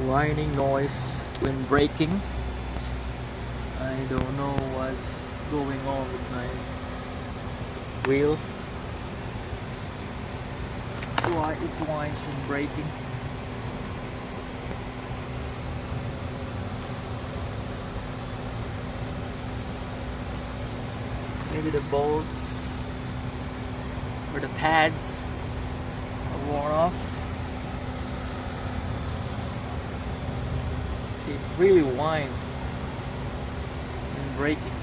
whining noise when braking. I don't know what's going on with my wheel. Why it whines when braking. Maybe the bolts or the pads are worn off. It really whines when braking.